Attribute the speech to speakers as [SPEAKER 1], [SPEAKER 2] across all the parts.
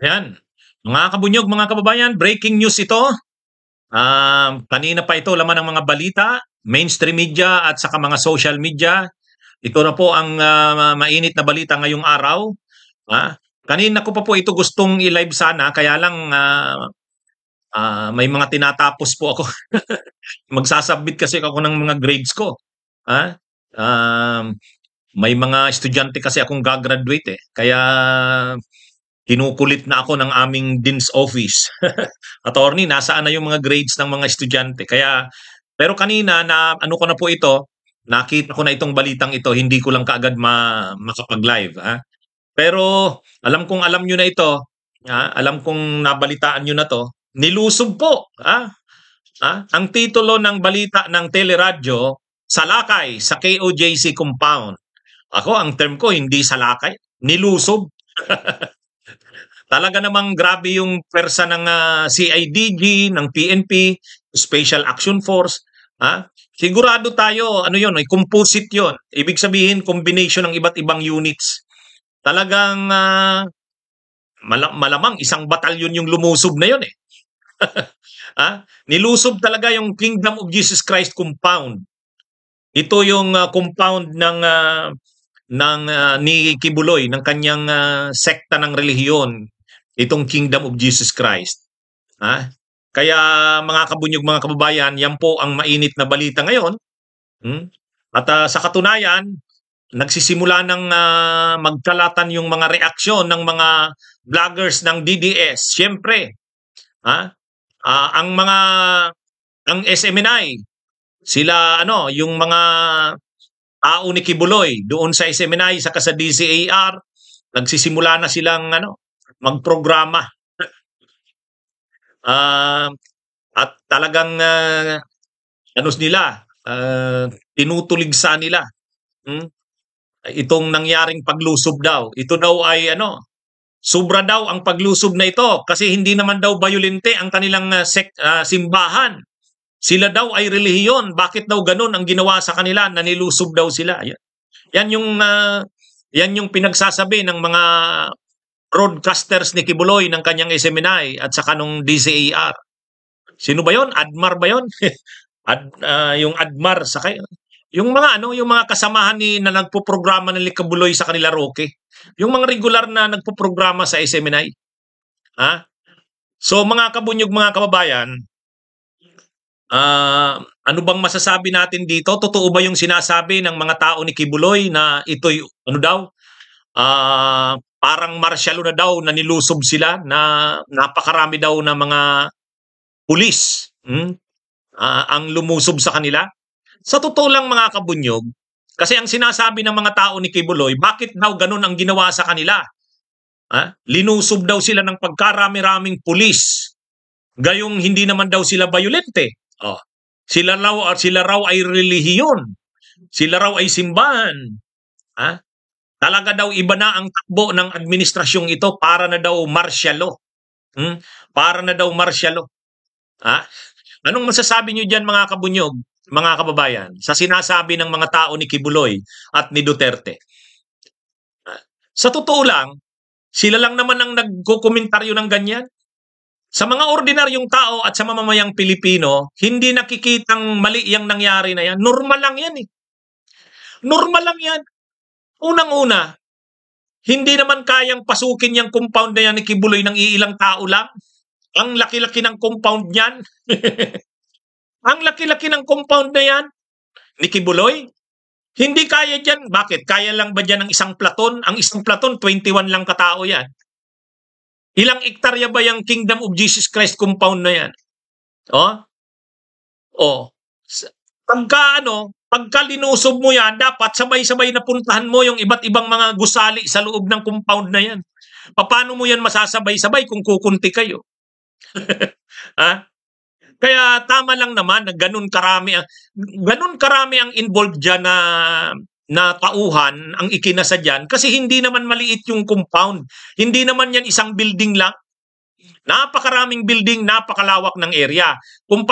[SPEAKER 1] Ayan. Mga kabunyog, mga kababayan, breaking news ito. Kanina pa ito laman ng mga balita, mainstream media at saka mga social media. Ito na po ang mainit na balita ngayong araw. Kanina ko pa po ito gustong i-live sana, kaya lang may mga tinatapos po ako. Magsasubmit kasi ako ng mga grades ko. Ha? Um, may mga estudyante kasi akong gagraduate eh. Kaya kinukulit na ako ng aming dean's office. Attorney, nasaan na yung mga grades ng mga estudyante? Kaya, pero kanina na ano ko na po ito, nakita ko na itong balitang ito, hindi ko lang kaagad makapag-live. Pero alam kong alam nyo na ito, alam kong nabalitaan nyo na to, nilusob po. Ang titulo ng balita ng teleradyo, Salakay sa KOJC compound. Ako, ang term ko, hindi salakay, nilusob. Talaga namang grabe yung pwersa ng CIDG, ng PNP, Special Action Force. Sigurado tayo, ano yun, composite yun. Ibig sabihin, combination ng iba't ibang units. Talagang malamang isang batalyon yung lumusob na yun eh. Nilusob talaga yung Kingdom of Jesus Christ compound. Ito yung compound ng ni Kibuloy, ng kanyang sekta ng relihiyon, itong Kingdom of Jesus Christ. Kaya mga kabunyog, mga kababayan, yan po ang mainit na balita ngayon. At sa katunayan, nagsisimula ng magkalatan yung mga reaksyon ng mga vloggers ng DDS. Siyempre, ang SMNI, sila yung mga tao ni Kibuloy doon sa SMNI saka sa DCAR, nagsisimula na silang magprograma. At talagang tinutuligsa nila itong nangyaring paglusob daw. Ito daw ay sobra daw ang paglusob na ito kasi hindi naman daw bayolente ang kanilang simbahan. Sila daw ay relihiyon. Bakit daw ganun ang ginawa sa kanila? Nanilusob daw sila. Yan yung pinagsasabi ng mga broadcasters ni Kibuloy ng kanyang SMNI at saka nung DCAR. Sino ba yon? Admar ba yon? Yung Admar sa yung mga kasamahan na nagpo-programa ng Kibuloy sa kanila Roque. Yung mga regular na nagpo-programa sa SMNI. So mga kabunyog, mga kababayan, ano bang masasabi natin dito? Totoo ba yung sinasabi ng mga tao ni Kibuloy na ito'y parang martial na daw, na nilusob sila, na napakarami daw na mga pulis ang lumusob sa kanila? Sa totoo lang, mga kabunyog, kasi ang sinasabi ng mga tao ni Kibuloy, bakit daw ganun ang ginawa sa kanila? Linusob daw sila ng pagkarami-raming pulis. Gayong hindi naman daw sila bayolente. Sila raw ay relihiyon. Sila raw ay simbahan. Talaga daw iba na ang takbo ng administrasyong ito, para na daw martial law. Para na daw martial law. Anong masasabi niyo diyan, mga kabunyog, mga kababayan, sa sinasabi ng mga tao ni Kibuloy at ni Duterte? Sa totoo lang, sila lang naman ang nagkokomentaryo ng ganyan. Sa mga ordinaryong tao at sa mamamayang Pilipino, hindi nakikitang mali yung nangyari na yan. Normal lang yan eh. Normal lang yan. Unang-una, hindi naman kayang pasukin yung compound na yan ni Kibuloy ng iilang tao lang. Ang laki-laki ng compound niyan. Ang laki-laki ng compound na yan ni Kibuloy. Hindi kaya dyan. Bakit? Kaya lang ba dyan ng isang platon? Ang isang platon, 21 lang katao yan. Ilang ektarya ba yung Kingdom of Jesus Christ compound na yan? Pagka linusob mo yan, dapat sabay-sabay na puntahan mo yung iba't ibang mga gusali sa loob ng compound na yan. Paano mo yan masasabay-sabay kung kukunti kayo? Kaya tama lang naman na ganun karami ang involved dyan na tauhan ang ikinasa dyan, kasi hindi naman maliit yung compound. Hindi naman yan isang building lang. Napakaraming building, napakalawak ng area. Kung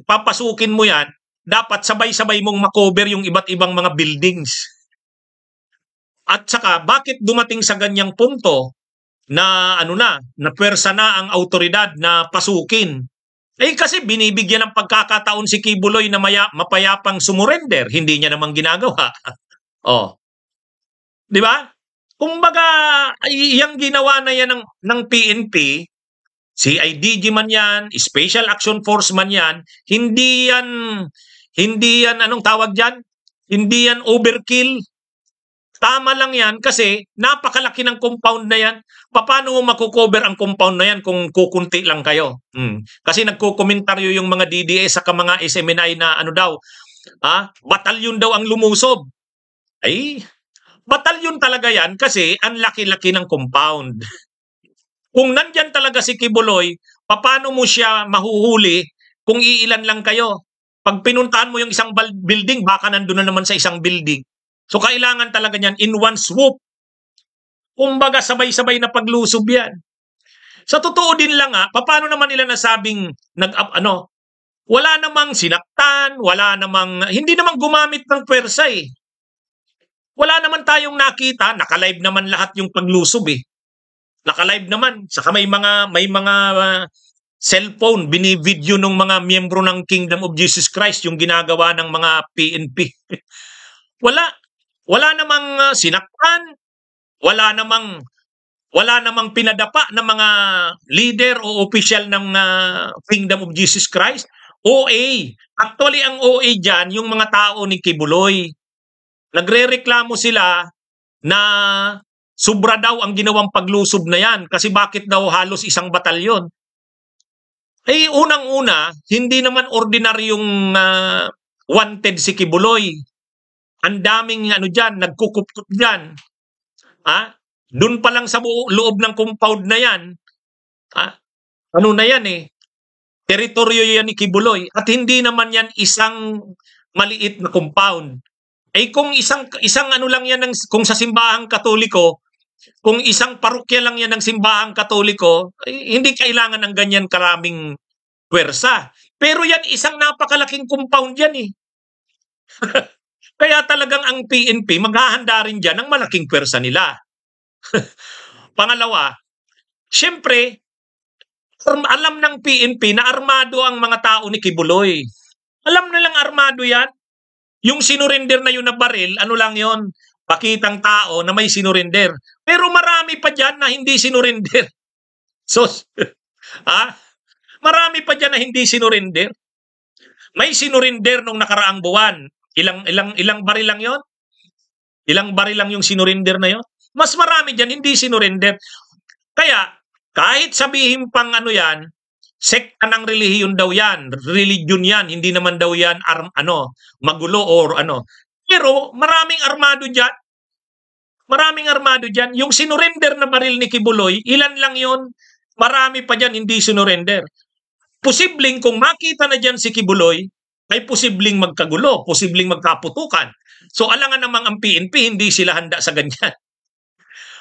[SPEAKER 1] papasukin mo yan, dapat sabay-sabay mong makover yung iba't ibang mga buildings. At saka, bakit dumating sa ganyang punto na na pwersa na ang autoridad na pasukin. Eh kasi binibigyan ng pagkakataon si Kibuloy na mapayapang sumurrender, hindi niya naman ginagawa. Oh, 'di ba? Kumbaga, yung ginawa na yan ng PNP, CIDG man yan, Special Action Force man yan, hindi yan, anong tawag dyan? Hindi yan overkill. Tama lang yan kasi napakalaki ng compound na yan. Paano mo makukover ang compound na yan kung kukunti lang kayo? Kasi nagko-komentaryo yung mga DDS sa mga SMNI na batalyon daw ang lumusob. Ay, batalyon talaga yan kasi ang laki-laki ng compound. Kung nandyan talaga si Kibuloy, paano mo siya mahuhuli kung iilan lang kayo? Pag pinuntahan mo yung isang building, baka nandun na naman sa isang building. So kailangan talaga niyan in one swoop. Kumbaga sabay-sabay na paglusob yan. Sa totoo din lang paano naman nila nasabing wala namang sinaktan, hindi namang gumamit ng pwersa eh. Wala naman tayong nakita, naka-live naman lahat yung paglusob eh. Naka-live naman, saka may mga cellphone, binivideo ng mga miyembro ng Kingdom of Jesus Christ yung ginagawa ng mga PNP. Wala namang sinaktan, wala namang pinadapa ng mga leader o opisyal ng Kingdom of Jesus Christ. OA. Actually, ang OA dyan, yung mga tao ni Kibuloy. Nagre-reklamo sila na sobra daw ang ginawang paglusob na yan kasi bakit daw halos isang batalyon. Eh, unang-una, hindi naman ordinaryong wanted si Kibuloy. Ang daming dyan, nagkukupkop dyan. Doon pa lang sa loob ng compound na yan, ano na yan eh, teritoryo yan ni Kibuloy at hindi naman yan isang maliit na compound. Eh kung isang lang yan kung sa simbahang Katoliko, kung isang parokya lang yan ng simbahang Katoliko, hindi kailangan ng ganyan karaming pwersa. Pero yan isang napakalaking compound yan eh. Kaya talagang ang PNP maghahanda rin dyan ng malaking pwersa nila. Pangalawa, syempre, alam ng PNP na armado ang mga tao ni Kibuloy. Alam nilang armado yan. Yung sinurrender na yun na baril, lang yon? Pakitang tao na may sinurrender. Pero marami pa dyan na hindi sinurrender. So, marami pa dyan na hindi sinurrender. May sinurrender nung nakaraang buwan. Ilang baril lang yon? Ilang baril lang yung sinurrender na yon? Mas marami dyan hindi sinurrender. Kaya, kahit sabihin pang yan, sekta ng relihiyon daw yan, religion yan, hindi naman daw yan magulo or Pero maraming armado dyan. Maraming armado dyan. Yung sinurrender na baril ni Kibuloy, ilan lang yon? Marami pa dyan hindi sinurrender. Posibleng kung makita na dyan si Kibuloy, ay posibleng magkagulo, posibleng magkaputukan. So alangan namang ang PNP, hindi sila handa sa ganyan.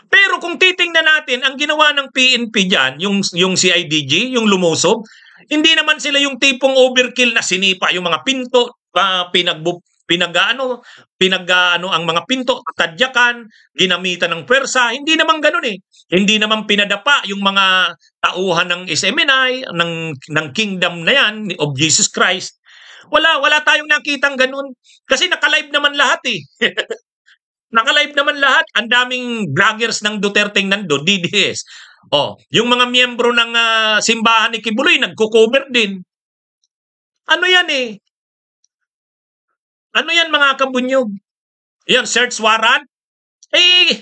[SPEAKER 1] Pero kung titingnan natin, ang ginawa ng PNP dyan, yung CIDG, yung lumusob, hindi naman sila yung tipong overkill na sinipa yung mga pinto, pinag-ano ang mga pinto, tadyakan, ginamitan ng pwersa, hindi naman ganun eh. Hindi naman pinadapa yung mga tauhan ng SMNI, ng kingdom na yan, of Jesus Christ. Wala tayong nakitang ganun. Kasi naka-live naman lahat eh. Naka-live naman lahat. Ang daming vloggers ng Duterte nando, DDS. Yung mga miyembro ng simbahan ni Kibuloy, nagko-cover din. Ano yan eh? Ano yan mga kabunyog? Yan, search warrant? Eh,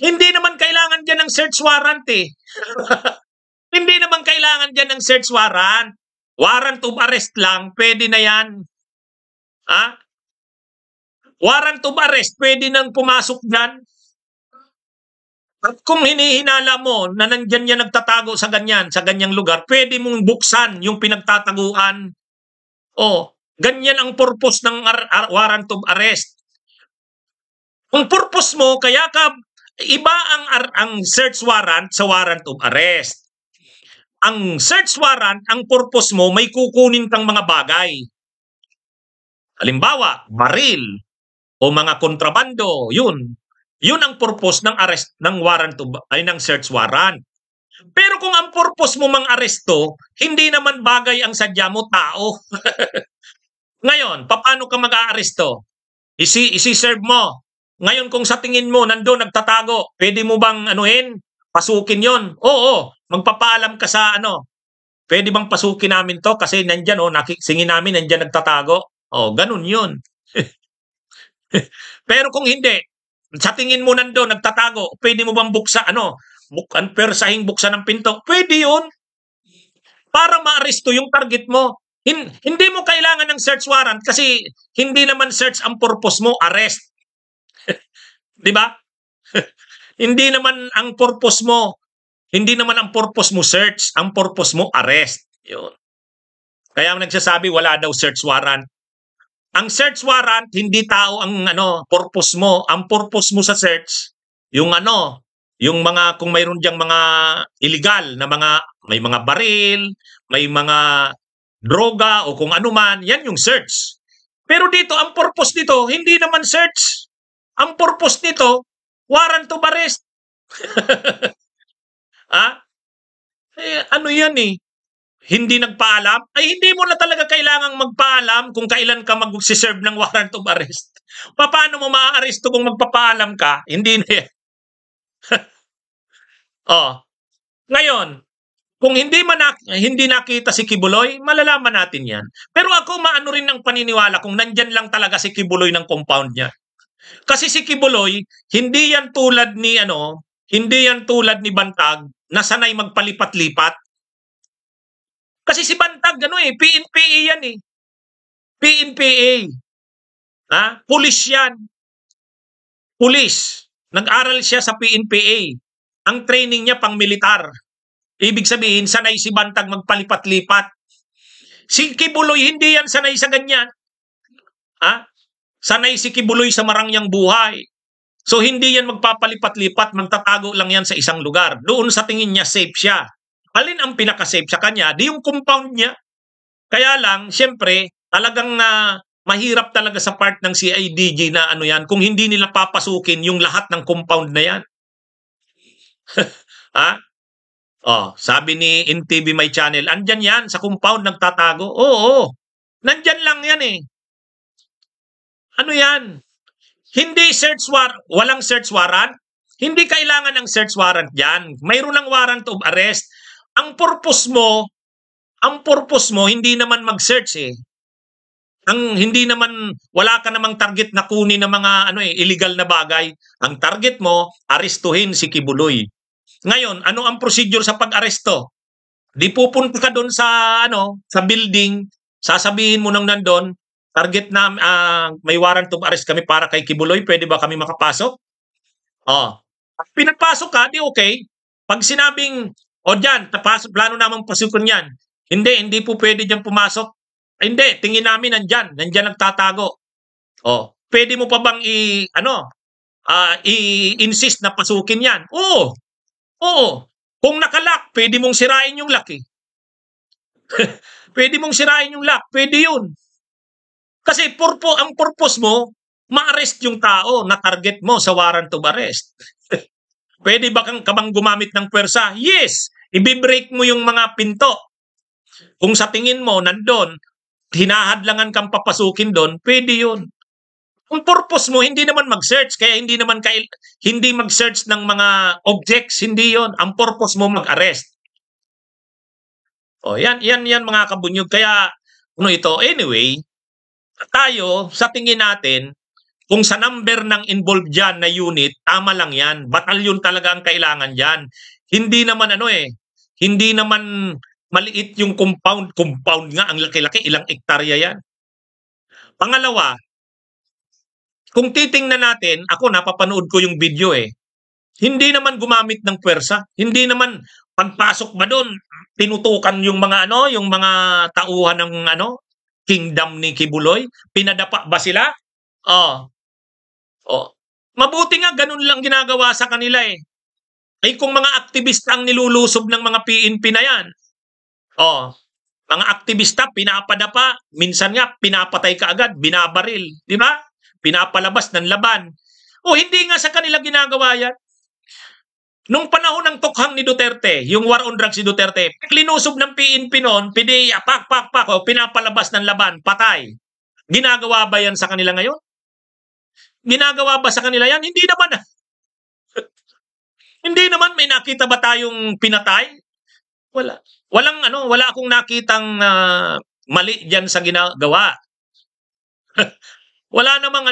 [SPEAKER 1] hindi naman kailangan dyan ng search warrant eh. Hindi naman kailangan dyan ng search warrant. Warrant of arrest lang, pwede na yan. Warrant of arrest, pwede nang pumasok dyan. At kung hinihinala mo na nandyan yan nagtatago sa ganyang lugar, pwede mong buksan yung pinagtataguan. Ganyan ang purpose ng warrant of arrest. Ang purpose mo, kaya iba ang search warrant sa warrant of arrest. Ang search warrant, ang purpose mo, may kukunin kang mga bagay. Halimbawa, baril o mga kontrabando, yun. Yun ang purpose ng arrest ng warrant ay ng search warrant. Pero kung ang purpose mo mang aresto, hindi naman bagay ang sadya mo, tao. Ngayon, paano ka mag-aaresto? Isi-serve mo. Ngayon, kung sa tingin mo nandoon nagtatago, pwede mo bang anuhin? Pasukin yon? Oo, magpapaalam ka sa ano. Pwede bang pasukin namin to? Kasi nandyan, singin namin, nandyan nagtatago. Ganun yun. Pero kung hindi, sa tingin mo nandoon nagtatago, pwede mo bang buksan ng pinto? Pwede yun. Para ma-aresto yung target mo. Hindi mo kailangan ng search warrant kasi hindi naman search ang purpose mo, arrest. 'Di ba? Hindi naman ang purpose mo search, ang purpose mo arrest. 'Yun. Kaya nagsasabi wala daw search warrant. Ang search warrant hindi tao ang purpose mo. Ang purpose mo sa search yung mga kung mayroon diyang mga illegal na may mga baril, may mga droga o kung ano man, yan yung search. Pero dito, ang purpose nito, hindi naman search. Ang purpose nito, warrant of arrest. Ano yan eh? Hindi nagpaalam? Ay, hindi mo na talaga kailangang magpaalam kung kailan ka mag-serve ng warrant of arrest. Paano mo maa-aresto kung magpapaalam ka? Hindi na yan. Ngayon, kung hindi nakita si Kibuloy, malalaman natin yan. Pero ako maano rin ng paniniwala kung nandyan lang talaga si Kibuloy ng compound niya. Kasi si Kibuloy, hindi yan tulad ni Bantag na sanay magpalipat-lipat. Kasi si Bantag, PNPA yan eh. PNPA. Pulis yan. Pulis. Nag-aral siya sa PNPA. Ang training niya pang militar. Ibig sabihin, sanay si Bantag magpalipat-lipat. Si Kibuloy, hindi yan sanay sa ganyan. Sanay si Kibuloy sa marangyang buhay. So, hindi yan magpapalipat-lipat, magtatago lang yan sa isang lugar. Doon sa tingin niya, safe siya. Alin ang pinaka-safe sa kanya? Di yung compound niya. Kaya lang, siyempre, talagang mahirap talaga sa part ng CIDG na yan, kung hindi nila papasukin yung lahat ng compound na yan. Sabi ni NTV My Channel, andyan yan sa compound nagtatago. Oo, nandyan lang yan eh. Ano yan? Hindi walang search warrant. Hindi kailangan ng search warrant yan. Mayroon ng warrant of arrest. Ang purpose mo, hindi naman mag-search eh. Wala ka namang target na kunin ng mga illegal na bagay. Ang target mo, arestuhin si Kibuloy. Ngayon, ano ang procedure sa pag-aresto? Di pupunta ka doon sa building, sasabihin mo nang nandoon, target na may warrant of arrest kami para kay Kibuloy, pwede ba kami makapasok? Pinapasok ka, di okay. Pag sinabing, diyan, plano namang pasukin yan. Hindi po pwede diyan pumasok. Hindi, tingin namin nandyan nagtatago. Pwede mo pa bang i-insist na pasukin yan? Oo. Kung nakalock, pwede mong sirain yung lock eh. Pwede mong sirain yung lock, pwede yun. Kasi ang purpose mo, ma-arrest yung tao na target mo sa warrant of arrest. Pwede ba ka bang gumamit ng pwersa? Yes! Ibibreak mo yung mga pinto. Kung sa tingin mo, nandun, hinahadlangan kang papasukin doon, pwede yun. Ang purpose mo, hindi naman mag-search, kaya hindi mag-search ng mga objects, hindi yon. Ang purpose mo mag-arrest. Yan mga kabunyog. Kaya, ito, anyway, tayo, sa tingin natin, kung sa number ng involved dyan na unit, tama lang yan. Batalyon talaga ang kailangan dyan. Hindi naman hindi naman maliit yung compound. Compound nga, ang laki-laki, ilang ektarya yan. Pangalawa, kung titingnan natin, ako napapanood ko yung video eh. Hindi naman gumamit ng pwersa. Hindi naman pagpasok ba doon, tinutukan yung mga yung mga tauhan ng kingdom ni Kibuloy. Pinadapa ba sila? Mabuti nga ganun lang ginagawa sa kanila eh. Ay kung mga aktivista ang nilulusob ng mga PNP na yan. Mga aktivista pinapadapa, minsan nga pinapatay ka agad, binabaril, di ba? Pinapalabas ng laban. O hindi nga sa kanila ginagawa yan. Nung panahon ng tukhang ni Duterte, yung war on drugs ni Duterte, linusob ng PNP noon, PDEA, pak, o pinapalabas ng laban, patay. Ginagawa ba yan sa kanila ngayon? Ginagawa ba sa kanila yan? Hindi naman. Hindi naman. May nakita ba tayong pinatay? Wala. Wala akong nakitang mali diyan sa ginagawa. Wala namang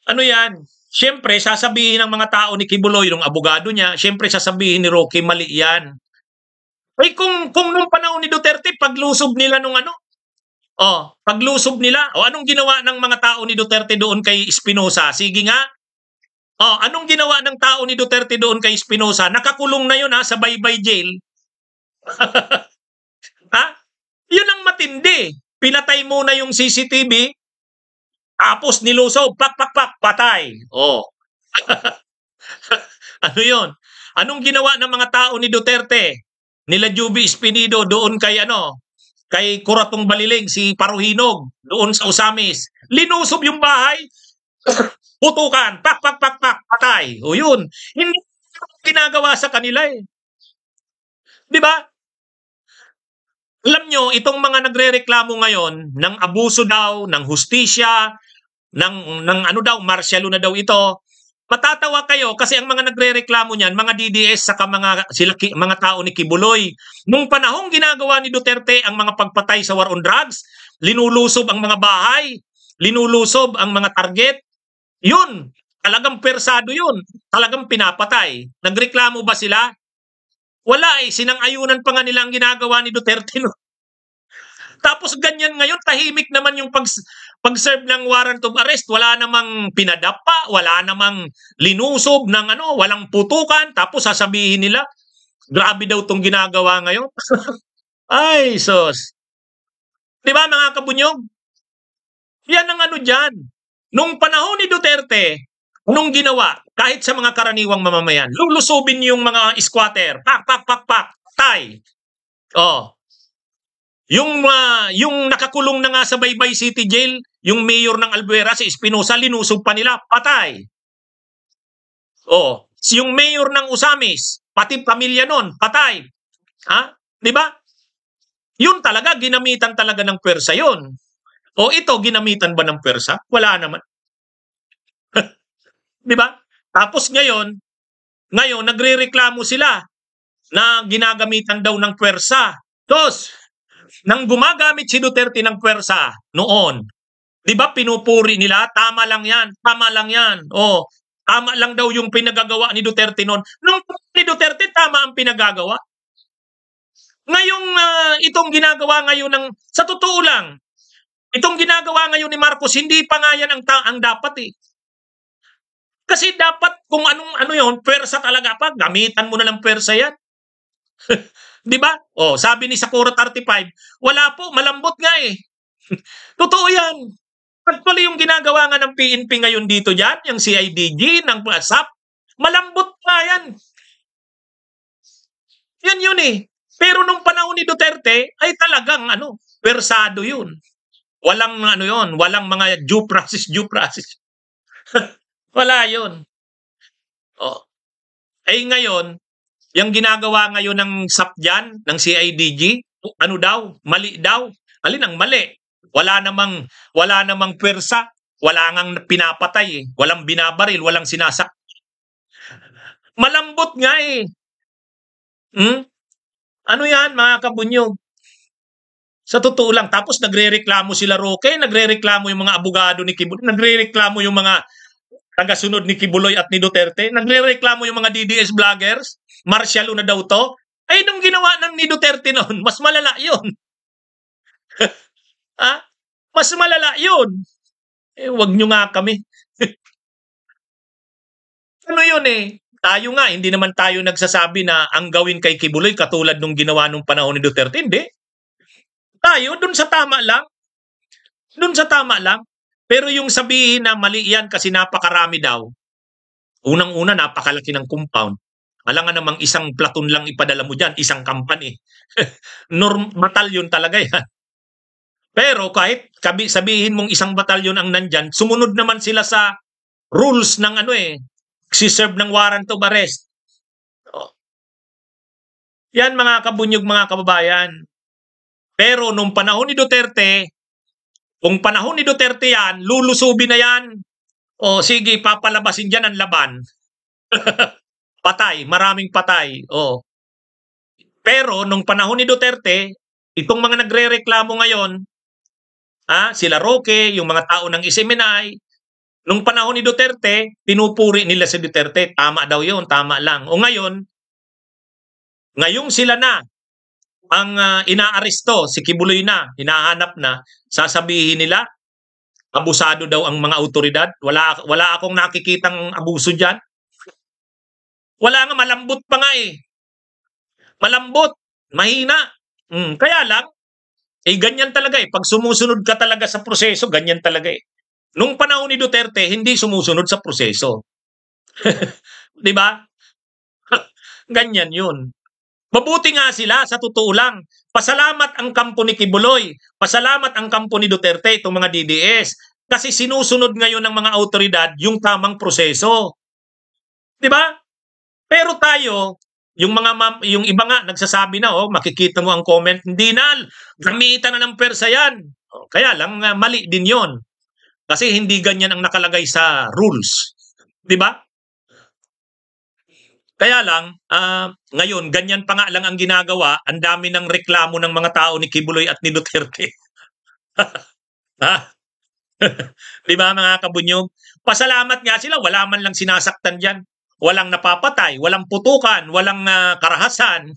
[SPEAKER 1] Ano yan? Siyempre, sasabihin ng mga tao ni Kibuloy, ng abogado niya, siyempre sasabihin ni Roque, mali yan. Ay kung nung panahon ni Duterte, paglusob nila paglusob nila, anong ginawa ng mga tao ni Duterte doon kay Espinosa? Sige nga. Anong ginawa ng tao ni Duterte doon kay Espinosa? Nakakulong na yun sa Baybay Jail. Ha? Yun ang matindi. Pinatay muna yung CCTV, tapos nilusob, pak, patay. Ano yun? Anong ginawa ng mga tao ni Duterte? Nila Juby Espinido doon kay Kuratong Baliling, si Paruhinog, doon sa Usamis. Linusob yung bahay, putukan, pak, patay. O yun. Hindi ginagawa sa kanila eh. Di ba? Alam nyo, itong mga nagrereklamo ngayon ng abuso daw, ng hustisya, ng martial law na daw ito, matatawa kayo kasi ang mga nagrereklamo niyan, mga DDS saka mga tao ni Kibuloy. Nung panahong ginagawa ni Duterte ang mga pagpatay sa war on drugs, linulusob ang mga bahay, linulusob ang mga target, yun, talagang persado yun, talagang pinapatay. Nagreklamo ba sila? Wala sinang-ayunan pa nga nila ang ginagawa ni Duterte. No? Tapos ganyan ngayon, tahimik naman yung pag-serve ng warrant of arrest. Wala namang pinadapa, wala namang linusob ng walang putukan. Tapos sasabihin nila, grabe daw itong ginagawa ngayon. Ay, sos. Di ba mga kabunyog? Yan ang dyan. Nung panahon ni Duterte, anong ginawa? Kahit sa mga karaniwang mamamayan, lulusubin yung mga squatter. Pak, tay. Yung nakakulong na nga sa Baybay City Jail, yung mayor ng Albuera, si Espinosa, linusob pa nila, patay. Yung mayor ng Usamis, pati pamilya nun, patay. Di ba? Yun talaga, ginamitan talaga ng pwersa yun. Ito, ginamitan ba ng pwersa? Wala naman. Di ba? Tapos ngayon, nagrereklamo sila na ginagamitan daw ng pwersa. Tapos, nang gumagamit si Duterte ng pwersa noon, di ba pinupuri nila, tama lang yan. Tama lang daw yung pinagagawa ni Duterte noon. Nung ni Duterte, tama ang pinagagawa. Ngayong itong ginagawa ngayon sa totoo lang, itong ginagawa ngayon ni Marcos, hindi pa nga yan ang dapat eh. Kasi dapat kung yun, pwersa talaga pa, gamitan mo na ng pwersa yan. Di ba? Sabi ni Sakura 35, wala po, malambot nga eh. Totoo yan. Actually, yung ginagawa nga ng PNP ngayon dito dyan, yung CIDG, ng SAP, malambot nga yan. Yan yun eh. Pero nung panahon ni Duterte, ay talagang pwersado yun. Walang walang mga due process. Wala yun. Ngayon, yung ginagawa ngayon ng SAP dyan, ng CIDG, mali daw. Alin ang mali? Wala namang pwersa, wala ngang pinapatay eh. Walang binabaril, walang sinasak. Malambot nga eh. Ano yan, mga kabunyog? Sa totoo lang, tapos nagrereklamo sila Roque, nagrereklamo yung mga abogado ni Kibuloy, nagrereklamo yung mga tagasunod ni Kibuloy at ni Duterte, nagrereklamo yung mga DDS vloggers, martial law na daw to. Nung ginawa ni Duterte noon, mas malala yun. Mas malala yun. Wag nyo nga kami. Yun eh. Tayo nga, hindi naman tayo nagsasabi na ang gawin kay Kibuloy katulad nung ginawa nung panahon ni Duterte. Hindi. Tayo, dun sa tama lang. Pero yung sabihin na mali yan kasi napakarami daw, unang-una, napakalaki ng compound. Alam nga namang isang platoon lang ipadala mo dyan, isang company. Batalyon talaga yan. Pero kahit sabihin mong isang batalyon ang nandyan, sumunod naman sila sa rules ng si-serve ng warrant of arrest. Oh. Yan mga kabunyog, mga kababayan. Pero nung panahon ni Duterte, kung panahon ni Duterte yan, lulusubin na yan. O sige, papalabasin dyan ang laban. Patay, maraming patay. O. Pero nung panahon ni Duterte, itong mga nagre-reklamo ngayon, sila Roque, yung mga tao ng Isimenay, nung panahon ni Duterte, pinupuri nila si Duterte. Tama daw yun, tama lang. O ngayong sila na ang inaaresto, si Kibuloy na, hinahanap na, sasabihin nila, abusado daw ang mga autoridad. Wala akong nakikitang abuso dyan. Wala nga, malambot pa nga eh. Malambot, mahina. Kaya lang, ganyan talaga eh. Pag sumusunod ka talaga sa proseso, ganyan talaga eh. Nung panahon ni Duterte, hindi sumusunod sa proseso. Di ba? Ganyan yun. Mabuti nga sila, sa totoo lang. Pasalamat ang kampo ni Kibuloy. Pasalamat ang kampo ni Duterte, itong mga DDS. Kasi sinusunod ngayon ng mga autoridad yung tamang proseso. Di ba? Pero tayo, yung iba nga nagsasabi na, makikita mo ang comment, hindi na, gamitan na ng persa yan. Kaya lang, mali din yon. Kasi hindi ganyan ang nakalagay sa rules. Di ba? Kaya lang, ngayon, ganyan pa nga lang ang ginagawa, ang dami ng reklamo ng mga tao ni Kibuloy at ni Duterte. Di ba mga kabunyog? Pasalamat nga sila, wala man lang sinasaktan dyan. Walang napapatay, walang putukan, walang karahasan.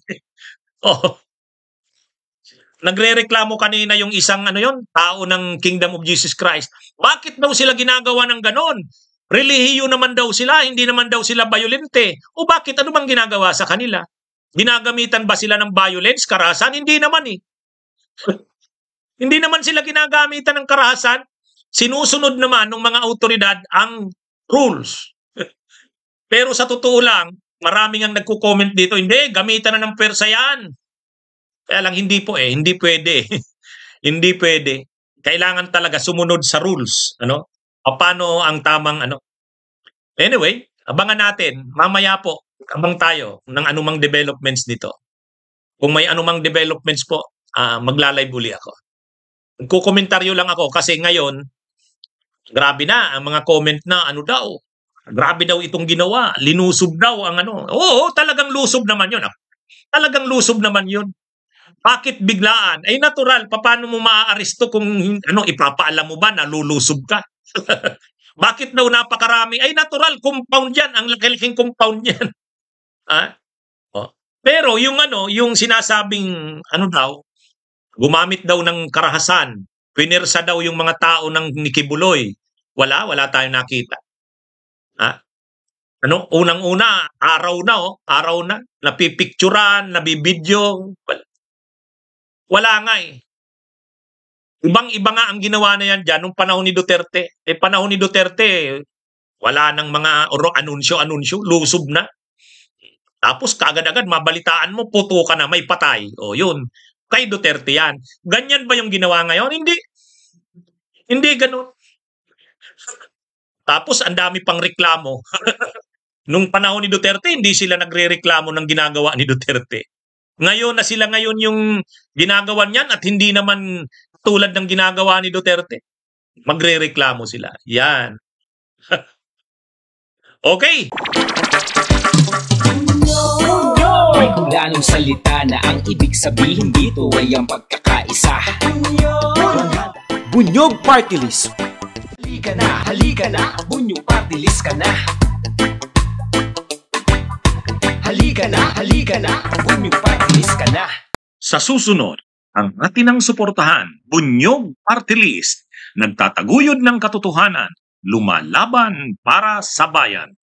[SPEAKER 1] Nagre-reklamo kanina yung isang tao ng Kingdom of Jesus Christ. Bakit daw sila ginagawa ng ganon? Relihiyo naman daw sila, hindi naman daw sila violente. O bakit? Ano bang ginagawa sa kanila? Ginagamitan ba sila ng violence, karahasan? Hindi naman eh. Hindi naman sila ginagamitan ng karahasan. Sinusunod naman ng mga autoridad ang rules. Pero sa totoo lang, maraming ang nagko-comment dito, hindi, gamitan na ng persa yan. Kaya lang hindi po hindi pwede. Hindi pwede. Kailangan talaga sumunod sa rules. Paano ang tamang Anyway, abangan natin. Mamaya po, abang tayo ng anumang developments dito. Kung may anumang developments po, magla-live uli ako. Nagkukomentaryo lang ako kasi ngayon, grabe na ang mga comment na daw. Grabe daw itong ginawa. Linusob daw ang Oo, talagang lusob naman yun. Talagang lusob naman yun. Bakit biglaan? Ay natural, paano mo maaaresto kung ipapaalam mo ba na lulusob ka? Bakit daw napakarami? Ay natural, compound yan. Ang laking compound yan. Pero yung sinasabing daw, gumamit daw ng karahasan, pinersa daw yung mga tao ng ni Kibuloy. Wala tayong nakita. Unang-una, araw na, napipicturan, nabibidyo. Wala nga eh. Ibang-iba nga ang ginawa na yan dyan nung panahon ni Duterte. Panahon ni Duterte, wala nang mga anunsyo, lusob na. Tapos kagad-agad mabalitaan mo, puto ka na, may patay. O yun, kay Duterte yan. Ganyan ba yung ginawa ngayon? Hindi. Hindi ganun. Tapos ang dami pang reklamo. Nung panahon ni Duterte, hindi sila nagre-reklamo ng ginagawa ni Duterte. Ngayon na sila yung ginagawa niyan at hindi naman tulad ng ginagawa ni Duterte. Magre-reklamo sila. Yan. Okay.
[SPEAKER 2] May kulanong salita na ang ibig sabihin dito ay ang pagkakaisa.
[SPEAKER 3] Bunyog Party List.
[SPEAKER 2] Halika na, Bunyog Party List ka na. Halika na, Bunyog Party List ka na.
[SPEAKER 1] Sa susunod, ang atinang suportahan, Bunyog Party List, nagtataguyod ng katotohanan, lumalaban para sa bayan.